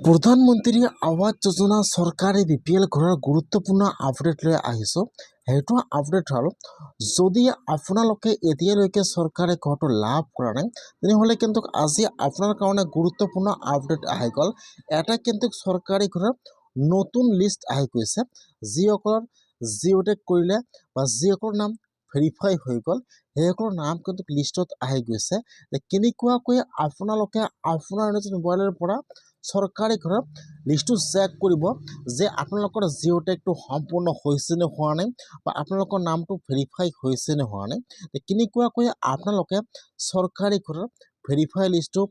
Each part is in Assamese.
প্ৰধানমন্ত্ৰী আৱাস যোজনা চৰকাৰে BPL ঘৰৰ গুৰুত্বপূৰ্ণ আপডেট লৈ আহিছোঁ। সেইটো আপডেট হ'ল যদি আপোনালোকে এতিয়ালৈকে চৰকাৰে ঘৰটো লাভ কৰা নাই তেনেহ'লে কিন্তু আজি আপোনাৰ কাৰণে গুৰুত্বপূৰ্ণ আপডেট আহি গ'ল। এটা কিন্তু চৰকাৰী ঘৰৰ নতুন লিষ্ট আহি গৈছে, যিসকলৰ জিঅ'টেক কৰিলে বা যিসকলৰ নাম ভেৰিফাই হৈ গ'ল সেইসকলৰ নাম কিন্তু লিষ্টত আহি গৈছে। কেনেকুৱাকৈ আপোনালোকে আপোনাৰ নিজৰ মোবাইলৰ পৰা চৰকাৰী ঘৰৰ লিষ্টটো চেক কৰিব যে আপোনালোকৰ জিঅ'টেকটো সম্পূৰ্ণ হৈছে নে হোৱা নাই বা আপোনালোকৰ নামটো ভেৰিফাই হৈছে নে হোৱা নাই। কেনেকুৱাকৈ আপোনালোকে চৰকাৰী ঘৰৰ ভেৰিফাই লিষ্টটো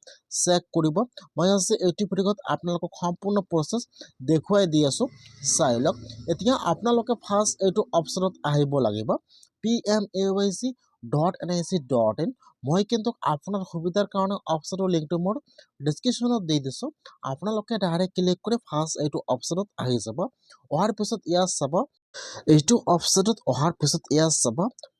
চেক কৰিব, মই আজি এইটো ভিডিঅ'ত আপোনালোকক সম্পূৰ্ণ প্ৰচেছ দেখুৱাই দি আছোঁ, চাই লওক। এতিয়া আপোনালোকে ফাৰ্ষ্ট এইটো অপশ্যনত আহিব লাগিব pmayc.nic.in। মই কিন্তু আপোনাৰ সুবিধাৰ কাৰণে অপশ্যনৰ লিংকটো মোৰ ডিছক্ৰিপশ্যনত দি দিছোঁ। আপোনালোকে ডাইৰেক্ট ক্লিক কৰি ফাৰ্ষ্ট এইটো অপশ্যনত আহি যাব। অহাৰ পিছত ইয়াত চাব, এইটো অপশ্যনত অহাৰ পিছত ইয়াত চাব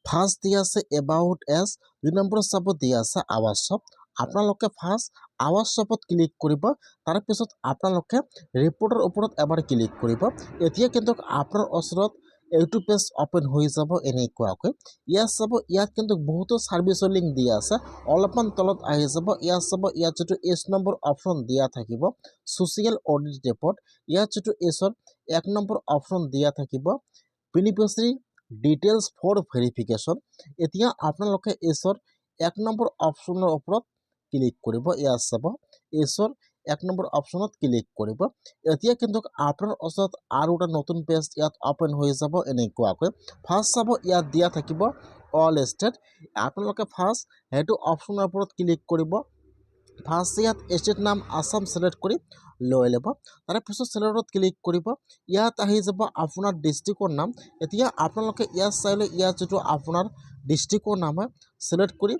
ফাৰ্ষ্ট দিয়া আছে এবাউট এছ, 2 নম্বৰ চাব দিয়া আছে আৱাজ শ্বপ। আপোনালোকে ফাৰ্ষ্ট আৱাজ শ্বপত ক্লিক কৰিব, তাৰপিছত আপোনালোকে ৰিপৰ্টৰ ওপৰত এবাৰ ক্লিক কৰিব। এতিয়া কিন্তু আপোনাৰ ওচৰত এইটো পেজ অপেন হৈ যাব এনেকুৱাকৈ। ইয়াত চাব, ইয়াত কিন্তু বহুতো ছাৰ্ভিচৰ লিংক দিয়া আছে। অলপমান তলত আহি যাব, ইয়াত চাব ইয়াত যিটো এছ নম্বৰ অপশ্যন দিয়া থাকিব ছ'চিয়েল অডিট ৰিপৰ্ট, ইয়াত যিটো এছৰ 1 নম্বৰ অপশ্যন দিয়া থাকিব বেনিফিচিয়াৰী ডিটেইলছ ফৰ ভেৰিফিকেশ্যন। এতিয়া আপোনালোকে এছৰ 1 নম্বৰ অপশ্যনৰ ওপৰত ক্লিক কৰিব। ইয়াত চাব এছৰ 1 নম্বৰ অপশ্যনত ক্লিক কৰিব। এতিয়া কিন্তু আপোনাৰ ওচৰত আৰু এটা নতুন পেজ ইয়াত অপেন হৈ যাব এনেকুৱাকৈ। ফাৰ্ষ্ট চাব ইয়াত দিয়া থাকিব অল ষ্টেট। আপোনালোকে ফাৰ্ষ্ট সেইটো অপশ্যনৰ ওপৰত ক্লিক কৰিব। ফাৰ্ষ্ট ইয়াত ষ্টেট নাম আছাম ছিলেক্ট কৰি লৈ ল'ব। তাৰপিছত ছিলেক্টত ক্লিক কৰিব। ইয়াত আহি যাব আপোনাৰ ডিষ্ট্ৰিক্টৰ নাম। এতিয়া আপোনালোকে ইয়াত চাইলে ইয়াত যিটো আপোনাৰ ডিষ্ট্ৰিক্টৰ নাম হয় ছিলেক্ট কৰি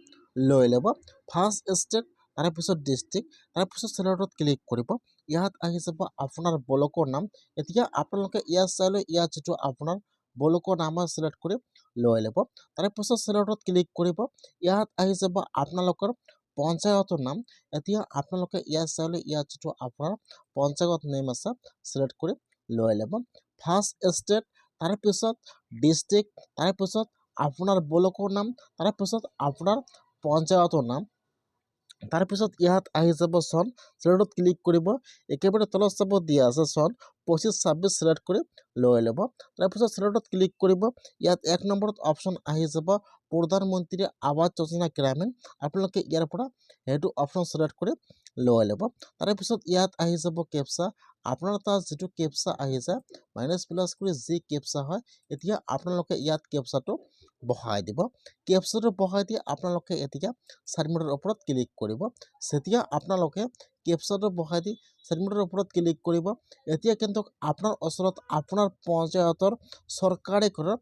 লৈ ল'ব। ফাৰ্ষ্ট ষ্টেট, তাৰপিছত ডিষ্ট্ৰিক্ট, তাৰপিছত ছিলেক্টত ক্লিক কৰিব। ইয়াত আহি যাব আপোনাৰ ব্লকৰ নাম। এতিয়া আপোনালোকে ইয়াত চাইলে ইয়াত যিটো আপোনাৰ ব্লকৰ নাম হয় ছিলেক্ট কৰি লৈ ল'ব। তাৰপিছত ছিলেক্টত ক্লিক কৰিব। ইয়াত আহি যাব আপোনালোকৰ পঞ্চায়তৰ নাম। এতিয়া আপোনালোকে ইয়াত চাইলে ইয়াত যিটো আপোনাৰ পঞ্চায়ত নেম আছে ছিলেক্ট কৰি লৈ ল'ব। ফাৰ্ষ্ট ষ্টেট, তাৰপিছত ডিষ্ট্ৰিক্ট, তাৰপিছত আপোনাৰ ব্লকৰ নাম, তাৰপিছত আপোনাৰ পঞ্চায়তৰ নাম, তাৰপিছত ইয়াত আহি যাব চন, ছিলেক্টত ক্লিক কৰিব। একেবাৰে তলত চাব দিয়া আছে চন 2526 ছিলেক্ট কৰি লৈ ল'ব। তাৰপিছত ছিলেক্টত ক্লিক কৰিব। ইয়াত 1 নম্বৰত অপশ্যন আহি যাব প্ৰধানমন্ত্ৰী আৱাস যোজনা গ্ৰামীণ। আপোনালোকে ইয়াৰ পৰা সেইটো অপশ্যন ছিলেক্ট কৰি লৈ ল'ব। তাৰপিছত ইয়াত আহি যাব কেপচা। আপোনাৰ তাত যিটো কেপচা আহি যায় মাইনাছ প্লাছ কৰি যি কেপচা হয়, এতিয়া আপোনালোকে ইয়াত কেপচাটো বহাই দিব। কেপচাটো বহাই দি আপোনালোকে এতিয়া ছাবমিটৰ ওপৰত ক্লিক কৰিব। যেতিয়া আপোনালোকে কেপচাটো বহাই দি ছাবমিটৰ ওপৰত ক্লিক কৰিব, এতিয়া কিন্তু আপোনাৰ ওচৰত আপোনাৰ পঞ্চায়তৰ চৰকাৰী ঘৰৰ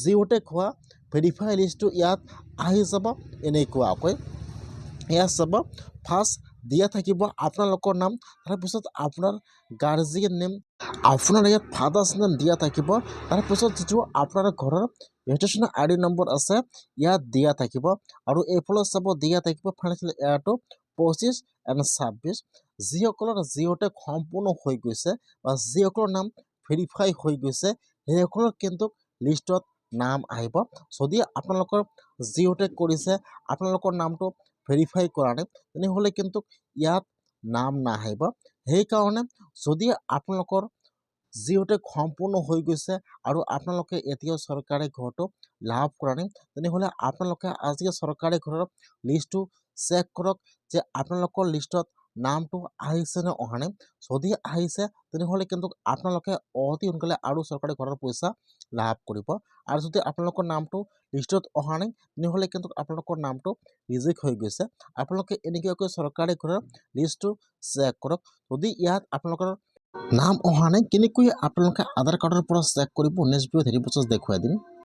জিঅ'টেক হোৱা ভেৰিফাই লিষ্টটো ইয়াত আহি যাব এনেকুৱাকৈ। ইয়াত চাব ফাৰ্ষ্ট দিয়া থাকিব আপোনালোকৰ নাম, তাৰপিছত আপোনাৰ গাৰ্জিয়ান নেম, আপোনাৰ ইয়াত ফাদাৰ্ছ নেম দিয়া থাকিব। তাৰপিছত যিটো আপোনাৰ ঘৰৰ ৰেজিষ্ট্ৰেশ্যন ID নম্বৰ আছে ইয়াত দিয়া থাকিব আৰু এইফালে চাব দিয়া থাকিব ফাইনেন্সিয়েল ইয়াৰটো 25 and 26। যিসকলৰ জিঅ'টেক সম্পূৰ্ণ হৈ গৈছে বা যিসকলৰ নাম ভেৰিফাই হৈ গৈছে সেইসকলৰ কিন্তু লিষ্টত নাম আহিব। যদি আপোনালোকৰ জিঅ'টেক কৰিছে আপোনালোকৰ নামটো ভেৰিফাই কৰা নাই তেনেহ'লে কিন্তু ইয়াত নাম নাহিব। সেইকাৰণে যদি আপোনালোকৰ জিঅ'টেক সম্পূৰ্ণ হৈ গৈছে আৰু আপোনালোকে এতিয়াও চৰকাৰী ঘৰটো লাভ কৰা নাই তেনেহ'লে আপোনালোকে আজি চৰকাৰী ঘৰৰ লিষ্টটো চেক কৰক যে আপোনালোকৰ লিষ্টত নামটো আহিছে নে অহা নাই। যদি আহিছে তেনেহ'লে কিন্তু আপোনালোকে অতি সোনকালে আৰু চৰকাৰী ঘৰৰ পইচা লাভ কৰিব। আৰু যদি আপোনালোকৰ নামটো লিষ্টত অহা নাই তেনেহ'লে কিন্তু আপোনালোকৰ নামটো ৰিজেক্ট হৈ গৈছে। আপোনালোকে এনেকুৱাকৈ চৰকাৰী ঘৰৰ লিষ্টটো চেক কৰক। যদি ইয়াত আপোনালোকৰ নাম অহা নাই কেনেকৈ আপোনালোকে আধাৰ কাৰ্ডৰ পৰা চেক কৰিব নেক্সট ভিডিঅ'ত হেৰি প্ৰচেছ দেখুৱাই দিম।